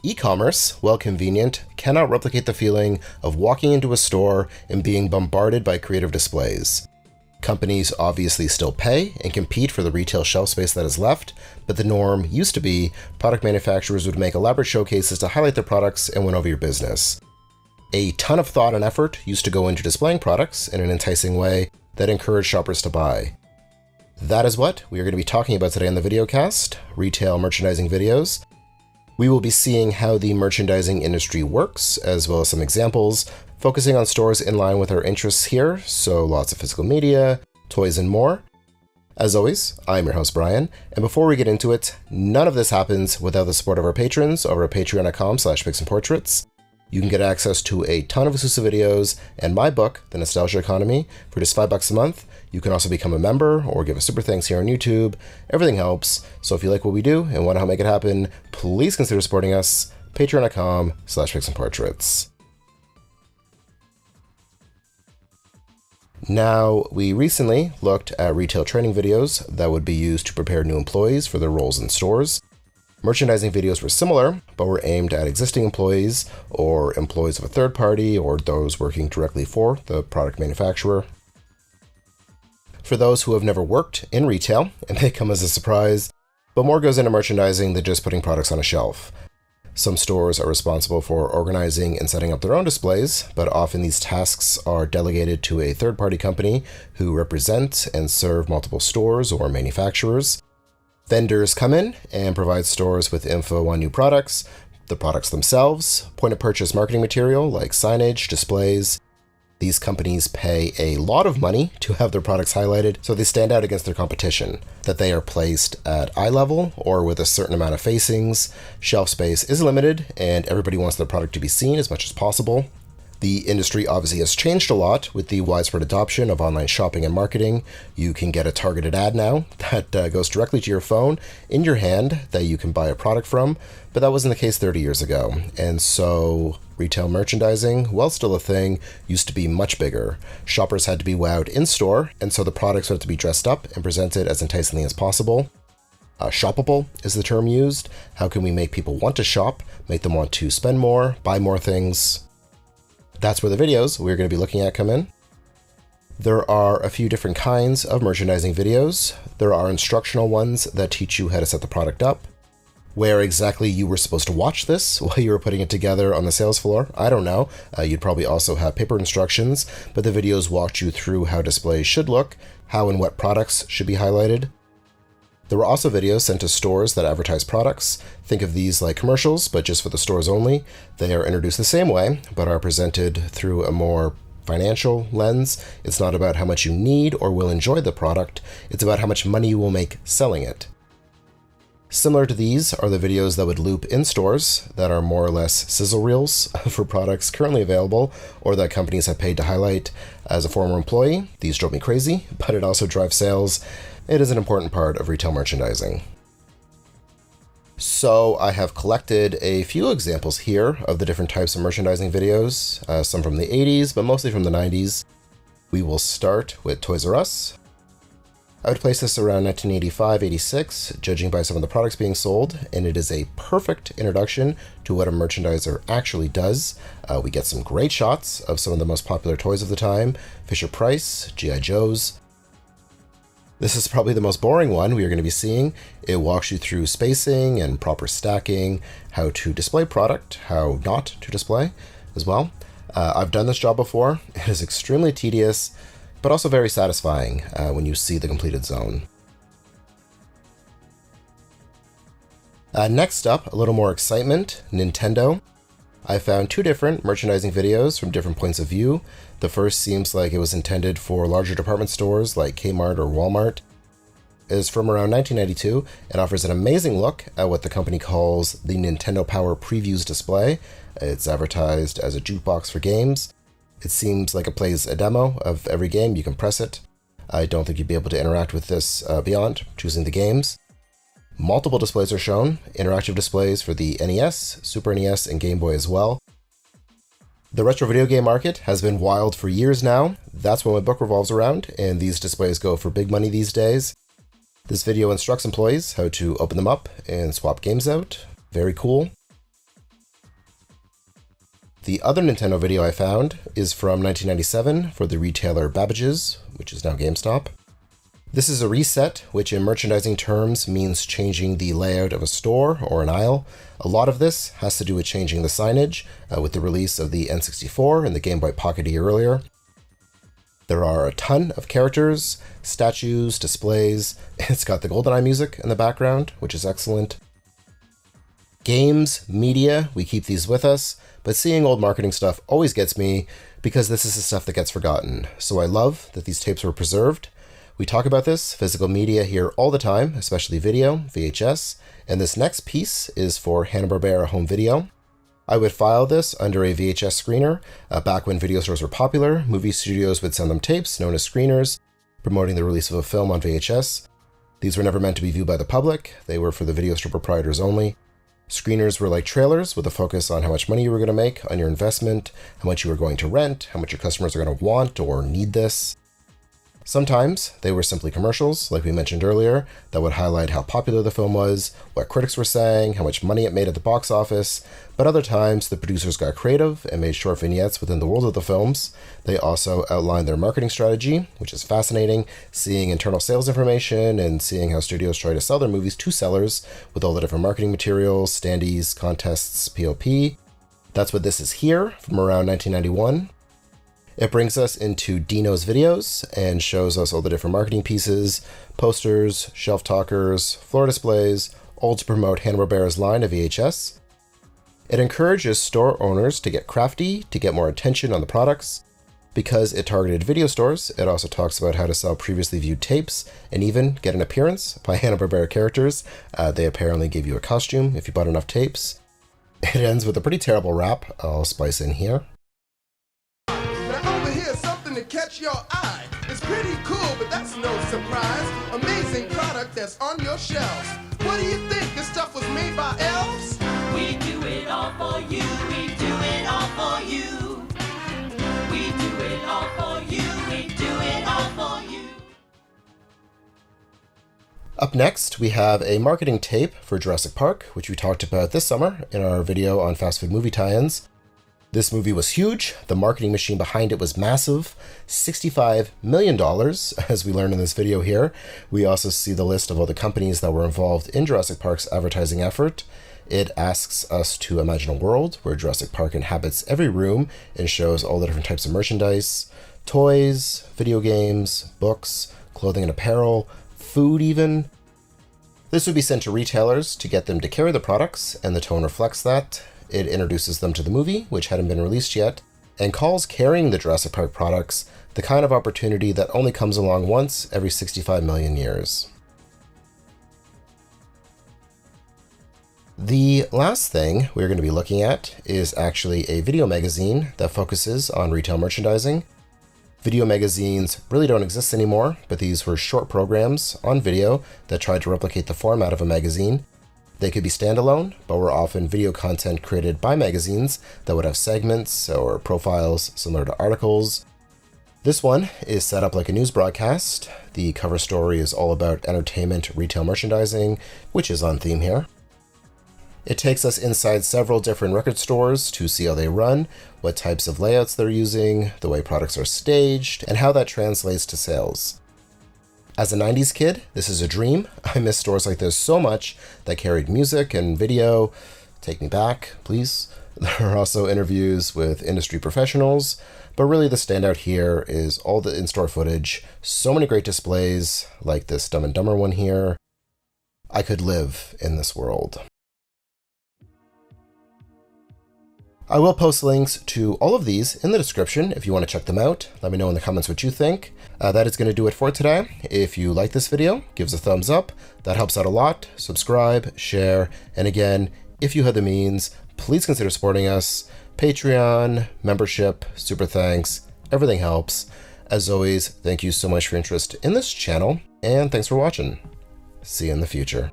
E-commerce, while convenient, cannot replicate the feeling of walking into a store and being bombarded by creative displays. Companies obviously still pay and compete for the retail shelf space that is left, but the norm used to be product manufacturers would make elaborate showcases to highlight their products and win over your business. A ton of thought and effort used to go into displaying products in an enticing way that encouraged shoppers to buy. That is what we are going to be talking about today on the videocast, retail merchandising videos. We will be seeing how the merchandising industry works, as well as some examples, focusing on stores in line with our interests here, so lots of physical media, toys, and more. As always, I'm your host Brian, and before we get into it, none of this happens without the support of our patrons over at patreon.com/pixandportraits. You can get access to a ton of exclusive videos and my book, The Nostalgia Economy, for just $5 a month. You can also become a member or give us super thanks here on YouTube. Everything helps. So if you like what we do and want to help make it happen, please consider supporting us. Patreon.com/pixandportraits. Now, we recently looked at retail training videos that would be used to prepare new employees for their roles in stores. Merchandising videos were similar, but were aimed at existing employees or employees of a third party or those working directly for the product manufacturer. For those who have never worked in retail, it may come as a surprise, but more goes into merchandising than just putting products on a shelf. Some stores are responsible for organizing and setting up their own displays, but often these tasks are delegated to a third-party company who represent and serve multiple stores or manufacturers. Vendors come in and provide stores with info on new products, the products themselves, point-of-purchase marketing material like signage, displays. These companies pay a lot of money to have their products highlighted so they stand out against their competition, that they are placed at eye level or with a certain amount of facings. Shelf space is limited and everybody wants their product to be seen as much as possible. The industry obviously has changed a lot with the widespread adoption of online shopping and marketing. You can get a targeted ad now that goes directly to your phone in your hand that you can buy a product from, but that wasn't the case 30 years ago. And so retail merchandising, while still a thing, used to be much bigger. Shoppers had to be wowed in-store, and so the products had to be dressed up and presented as enticingly as possible. Shoppable is the term used. How can we make people want to shop, make them want to spend more, buy more things? That's where the videos we're going to be looking at come in. There are a few different kinds of merchandising videos. There are instructional ones that teach you how to set the product up. Where exactly you were supposed to watch this while you were putting it together on the sales floor, I don't know. You'd probably also have paper instructions, but the videos walked you through how displays should look, how and what products should be highlighted. There were also videos sent to stores that advertise products. Think of these like commercials, but just for the stores only. They are introduced the same way, but are presented through a more financial lens. It's not about how much you need or will enjoy the product. It's about how much money you will make selling it. Similar to these are the videos that would loop in stores that are more or less sizzle reels for products currently available or that companies have paid to highlight. As a former employee, these drove me crazy, but it also drives sales. It is an important part of retail merchandising. So I have collected a few examples here of the different types of merchandising videos, some from the 80s, but mostly from the 90s. We will start with Toys R Us. I would place this around 1985-86, judging by some of the products being sold, and it is a perfect introduction to what a merchandiser actually does. We get some great shots of some of the most popular toys of the time, Fisher-Price, G.I. Joes. This is probably the most boring one we are going to be seeing. It walks you through spacing and proper stacking, how to display product, how not to display as well. I've done this job before. It is extremely tedious, but also very satisfying when you see the completed zone. Next up, a little more excitement, Nintendo. I found two different merchandising videos from different points of view. The first seems like it was intended for larger department stores like Kmart or Walmart. It is from around 1992 and offers an amazing look at what the company calls the Nintendo Power Previews display. It's advertised as a jukebox for games. It seems like it plays a demo of every game. You can press it. I don't think you'd be able to interact with this beyond choosing the games. Multiple displays are shown, interactive displays for the NES, Super NES, and Game Boy as well. The retro video game market has been wild for years now. That's what my book revolves around, and these displays go for big money these days. This video instructs employees how to open them up and swap games out. Very cool. The other Nintendo video I found is from 1997 for the retailer Babbage's, which is now GameStop. This is a reset, which in merchandising terms means changing the layout of a store or an aisle. A lot of this has to do with changing the signage with the release of the N64 and the Game Boy Pocket a year earlier. There are a ton of characters, statues, displays. It's got the GoldenEye music in the background, which is excellent. Games, media, we keep these with us, but seeing old marketing stuff always gets me because this is the stuff that gets forgotten. So I love that these tapes were preserved. We talk about this, physical media, here all the time, especially video, VHS, and this next piece is for Hanna-Barbera Home Video. I would file this under a VHS screener. Back when video stores were popular, movie studios would send them tapes known as screeners, promoting the release of a film on VHS. These were never meant to be viewed by the public. They were for the video store proprietors only. Screeners were like trailers with a focus on how much money you were going to make on your investment, how much you were going to rent, how much your customers are going to want or need this. Sometimes they were simply commercials, like we mentioned earlier, that would highlight how popular the film was, what critics were saying, how much money it made at the box office, but other times the producers got creative and made short vignettes within the world of the films. They also outlined their marketing strategy, which is fascinating, seeing internal sales information and seeing how studios try to sell their movies to sellers with all the different marketing materials, standees, contests, POP. That's what this is here from around 1991. It brings us into Dino's videos and shows us all the different marketing pieces, posters, shelf talkers, floor displays, all to promote Hanna-Barbera's line of VHS. It encourages store owners to get crafty, to get more attention on the products. Because it targeted video stores, it also talks about how to sell previously viewed tapes and even get an appearance by Hanna-Barbera characters. They apparently gave you a costume if you bought enough tapes. It ends with a pretty terrible rap I'll spice in here. To catch your eye. It's pretty cool, but that's no surprise. Amazing product that's on your shelves. What do you think? This stuff was made by elves? We do it all for you. We do it all for you. We do it all for you. We do it all for you. Up next, we have a marketing tape for Jurassic Park, which we talked about this summer in our video on fast food movie tie-ins. This movie was huge. The marketing machine behind it was massive. $65 million, as we learned in this video here. We also see the list of all the companies that were involved in Jurassic Park's advertising effort. It asks us to imagine a world where Jurassic Park inhabits every room and shows all the different types of merchandise, toys, video games, books, clothing and apparel, food even. This would be sent to retailers to get them to carry the products, and the tone reflects that. It introduces them to the movie, which hadn't been released yet, and calls carrying the Jurassic Park products the kind of opportunity that only comes along once every 65 million years. The last thing we're going to be looking at is actually a video magazine that focuses on retail merchandising. Video magazines really don't exist anymore, but these were short programs on video that tried to replicate the format of a magazine. They could be standalone, but were often video content created by magazines that would have segments or profiles similar to articles. This one is set up like a news broadcast. The cover story is all about entertainment retail merchandising, which is on theme here. It takes us inside several different record stores to see how they run, what types of layouts they're using, the way products are staged, and how that translates to sales. As a 90s kid, this is a dream. I miss stores like this so much that carried music and video. Take me back, please. There are also interviews with industry professionals, but really the standout here is all the in-store footage. So many great displays, like this Dumb and Dumber one here. I could live in this world. I will post links to all of these in the description if you want to check them out. Let me know in the comments what you think. That is going to do it for today. If you like this video, give us a thumbs up. That helps out a lot. Subscribe, share, and again, if you have the means, please consider supporting us. Patreon, membership, super thanks, everything helps. As always, thank you so much for your interest in this channel, and thanks for watching. See you in the future.